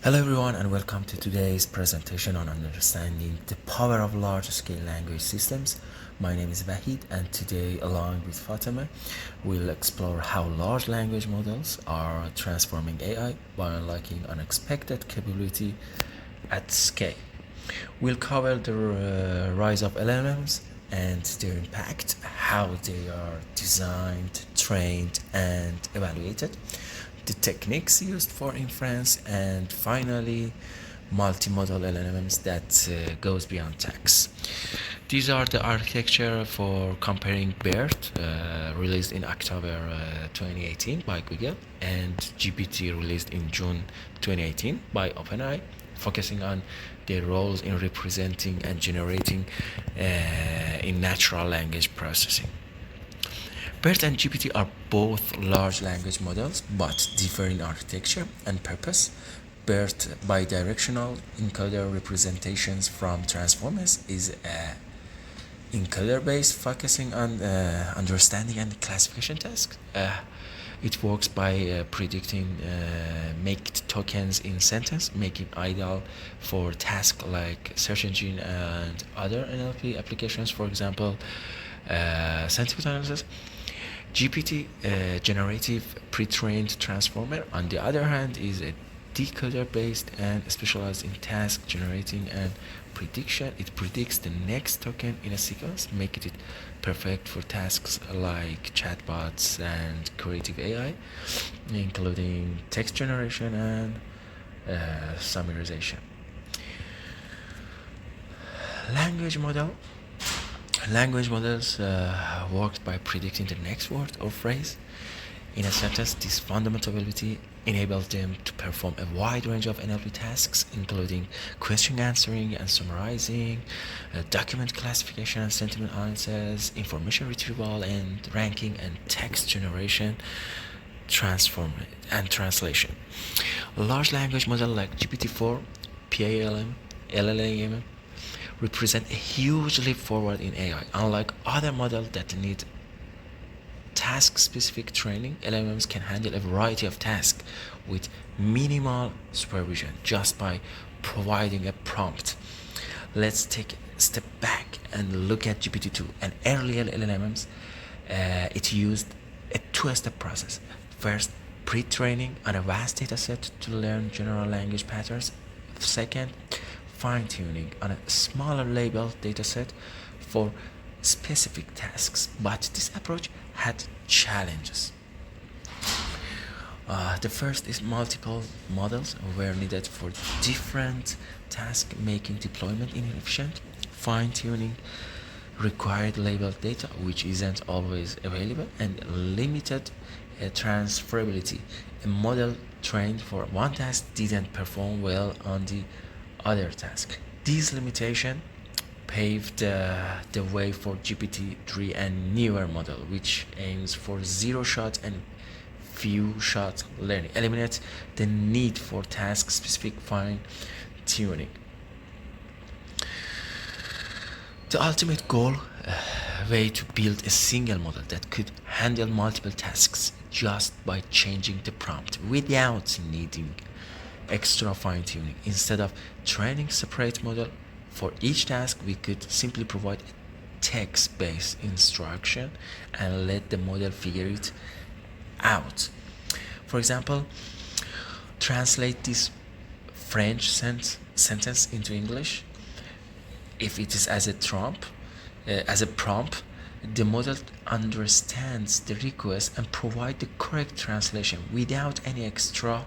Hello everyone and welcome to today's presentation on understanding the power of large-scale language systems. My name is Vahid and today along with Fatemeh we'll explore how large language models are transforming AI by unlocking unexpected capability at scale. We'll cover the rise of LLMs and their impact, how they are designed, trained, and evaluated, the techniques used for inference, and finally, multimodal LLMs that goes beyond text. These are the architecture for comparing BERT, released in October 2018 by Google, and GPT, released in June 2018 by OpenAI, focusing on their roles in representing and generating in natural language processing. BERT and GPT are both large language models, but differ in architecture and purpose. BERT, bidirectional encoder representations from transformers, is a encoder-based, focusing on understanding and classification tasks. It works by predicting make tokens in sentence, making ideal for tasks like search engine and other NLP applications, for example, sentiment analysis. GPT, generative pre-trained transformer, on the other hand, is a decoder based and specialized in task generating and prediction. It predicts the next token in a sequence, making it perfect for tasks like chatbots and creative AI, including text generation and summarization. Language models work by predicting the next word or phrase in a sentence. This fundamental ability enables them to perform a wide range of NLP tasks, including question answering and summarizing, document classification and sentiment analysis, information retrieval and ranking, and text generation, transform and translation. Large language models like GPT-4, PALM, LLM represent a huge leap forward in AI. Unlike other models that need task-specific training, LLMs can handle a variety of tasks with minimal supervision just by providing a prompt. Let's take a step back and look at GPT-2 and earlier LLMs. It used a two-step process. First, pre-training on a vast dataset to learn general language patterns. Second, fine-tuning on a smaller labeled dataset for specific tasks, but this approach had challenges. The first is multiple models were needed for different tasks, making deployment inefficient. Fine-tuning required labeled data, which isn't always available, and limited transferability. A model trained for one task didn't perform well on the other task. These limitations paved the way for GPT-3 and newer model, which aims for zero-shot and few-shot learning, eliminates the need for task-specific fine-tuning. The ultimate goal way to build a single model that could handle multiple tasks just by changing the prompt without needing extra fine-tuning. Instead of training separate model for each task, we could simply provide a text-based instruction and let the model figure it out. For example, translate this French sentence into English. If it is as a prompt, the model understands the request and provide the correct translation without any extra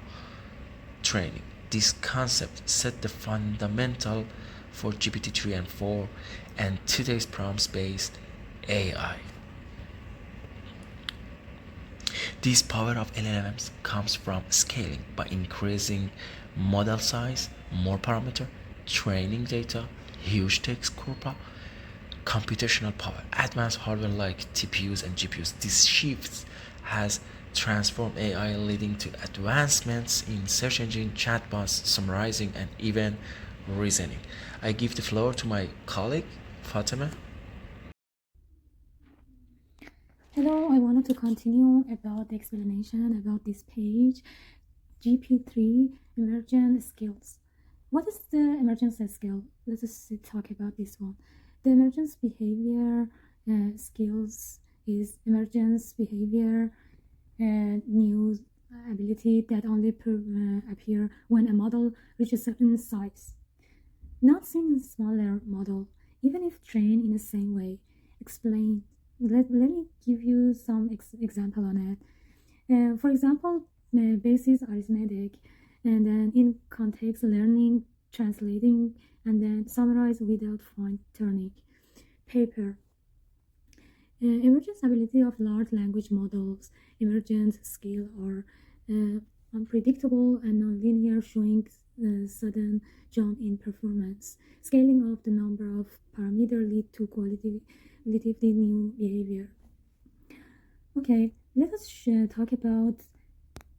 training. This concept set the fundamental for GPT-3 and 4 and today's prompts-based AI. This power of LLMs comes from scaling by increasing model size, more parameter, training data, huge text corpora, computational power, advanced hardware like TPUs and GPUs. This shift has transformed AI, leading to advancements in search engine, chatbots, summarizing, and even reasoning. I give the floor to my colleague, Fatemeh. Hello, I wanted to continue about the explanation about this page. GP3 emergent skills. What is the emergence skill? Let us talk about this one. The emergence behavior skills is emergence behavior new ability that only appear when a model reaches a certain size. Not seen in smaller model, even if trained in the same way. Explain. Let me give you some example on it. For example, basis arithmetic, and then in context learning, translating, and then summarize without fine tuning. Paper. Emergence ability of large language models, emergent skill are unpredictable and nonlinear, showing sudden jump in performance. Scaling up the number of parameters lead to qualitatively new behavior. Okay, let us talk about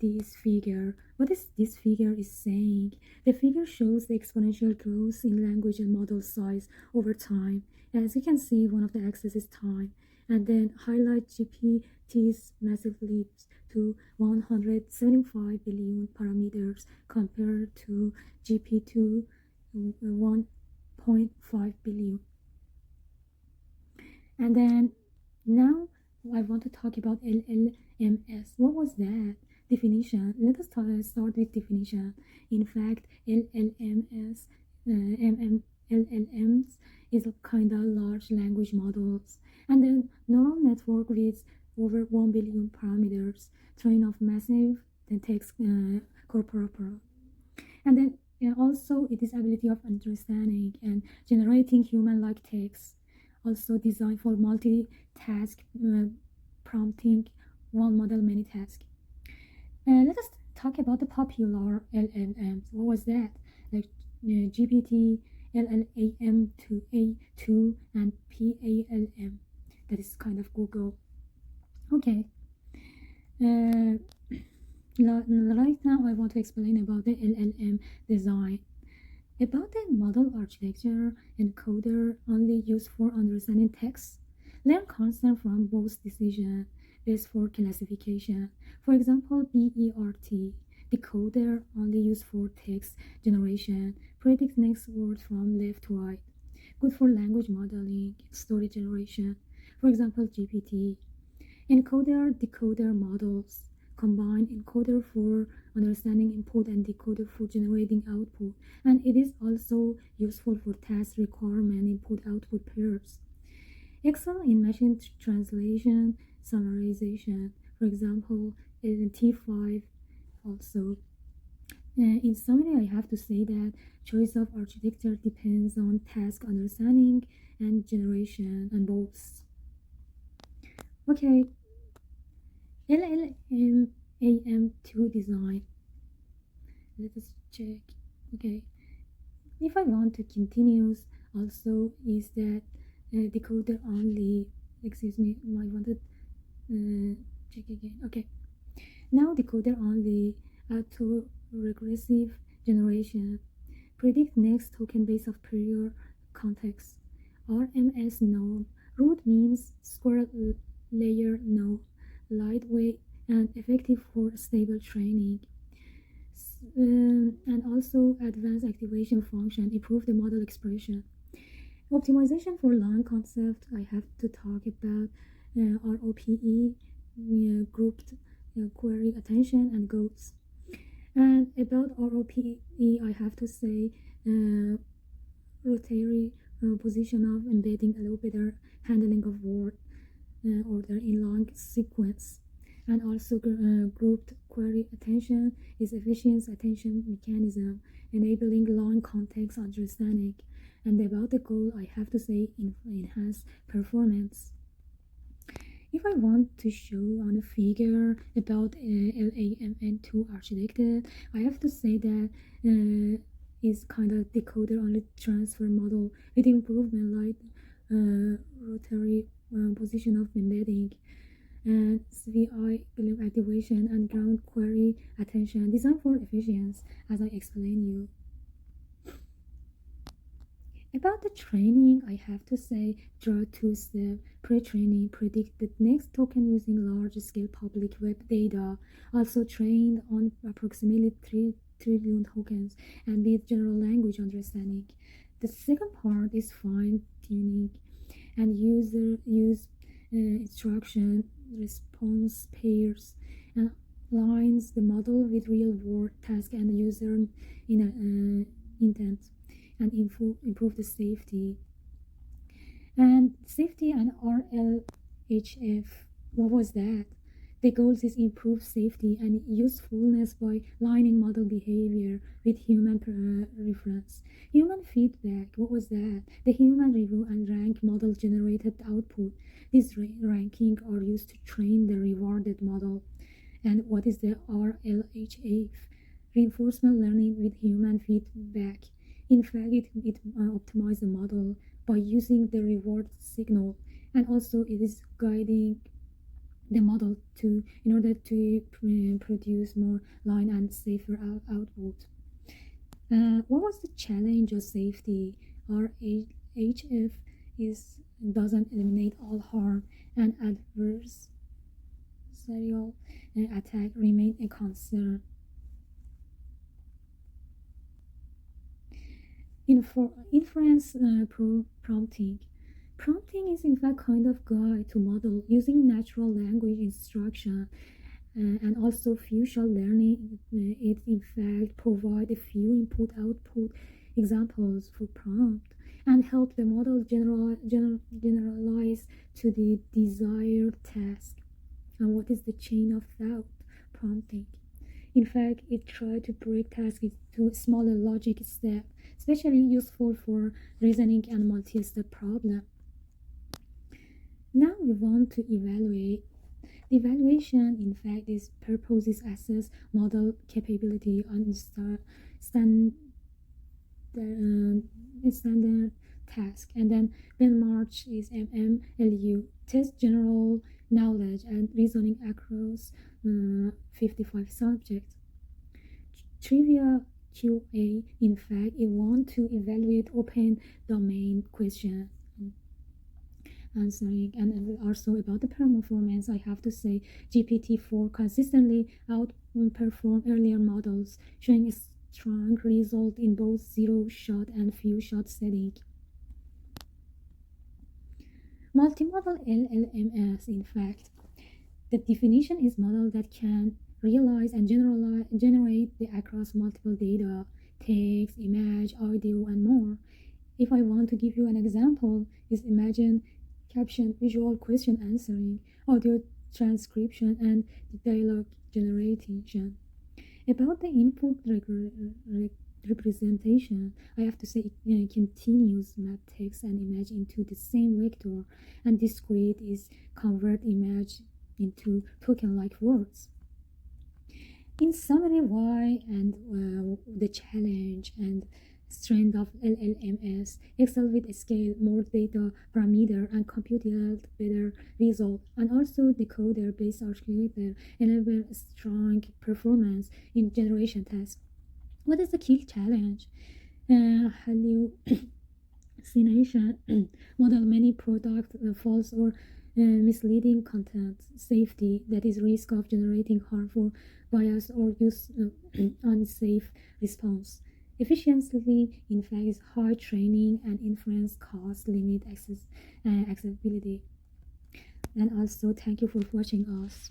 this figure. What is this figure is saying? The figure shows the exponential growth in language and model size over time. As you can see, one of the axes is time, and then highlight GPT's massive leaps to 175 billion parameters compared to GP2 1.5 billion. And then now I want to talk about LLMs. What was that? Definition. Let us start with definition. In fact, LLMs is a kind of large language models, and then neural network with over 1 billion parameters, trained of massive text corpora. And then also it is ability of understanding and generating human-like text. Also designed for multitask prompting, one model, many tasks. Let us talk about the popular LLMs. What was that? Like GPT, LLM2A2, and PALM. That is kind of Google. Okay. Right now I want to explain about the LLM design. About the model architecture, encoder only used for understanding text. Learn constant from both decision based for classification. For example, BERT, decoder only used for text generation, predict next word from left to right. Good for language modeling, story generation. For example, GPT. Encoder decoder models combine encoder for understanding input and decoder for generating output, and it is also useful for task requirement input output pairs. Excel in machine translation summarization, for example, T5 also. In summary, I have to say that choice of architecture depends on task understanding and generation and both. Okay, LLM AM2 design. Let us check. Okay, if I want to continue, also is that decoder only. Excuse me, I wanted check again. Okay, now decoder only auto regressive generation predict next token base of prior context. RMS norm root means square layer norm, lightweight and effective for stable training. And also advanced activation function improve the model expression. Optimization for long concept, I have to talk about ROPE, grouped query attention and goals. And about ROPE, I have to say rotary position of embedding a little better handling of word order in long sequence. And also grouped query attention is efficient attention mechanism, enabling long context understanding. And about the goal, I have to say enhance performance. If I want to show on a figure about LAMN2 architecture, I have to say that is kind of decoder only transfer model with improvement like rotary position of embedding and CVI activation and ground query attention designed for efficiency, as I explained you. About the training, I have to say there are two steps. Pre-training, predict the next token using large-scale public web data, also trained on approximately 3 trillion tokens and with general language understanding. The second part is fine-tuning and user use instruction response pairs and aligns the model with real-world task and user intent and improve the safety. And safety and RLHF, what was that? The goals is improve safety and usefulness by aligning model behavior with human reference. Human feedback, what was that? The human review and rank model generated output. These ranking are used to train the rewarded model. And what is the RLHF? Reinforcement learning with human feedback. In fact, it optimizes the model by using the reward signal, and also it is guiding the model to in order to produce more line and safer output. What was the challenge of safety? RHF doesn't eliminate all harm, and adverse serial attack remain a concern. Inference prompting. Prompting is in fact kind of guide to model using natural language instruction and also future learning. It in fact provide a few input-output examples for prompt and help the model generalize to the desired task. And what is the chain of thought prompting? In fact, it tried to break tasks into smaller logic steps, especially useful for reasoning and multi-step problem. Now we want to evaluate. The evaluation, in fact, is purpose is assess model capability on standard task, and then benchmark is MMLU, test general knowledge and reasoning across 55 subjects. Trivia QA, in fact, it want to evaluate open domain question answering, and also about the performance, I have to say GPT-4 consistently outperform earlier models, showing a strong result in both zero-shot and few-shot setting. Multimodal LLMs, in fact, the definition is model that can realize and generate the across multiple data, text, image, audio, and more. If I want to give you an example, is imagine caption, visual question answering, audio transcription, and dialogue generation. About the input representation, I have to say it continues map text and image into the same vector, and discrete is convert image into token-like words. In summary, why and the challenge and strength of LLMs excel with scale, more data parameter, and computed better result, and also decoder-based architecture enable strong performance in generation tasks. What is the key challenge? Hallucination model many product false or misleading content. Safety, that is risk of generating harmful bias or use unsafe response. Efficiency, in fact, is high training and inference cost limit accessibility. And also, thank you for watching us.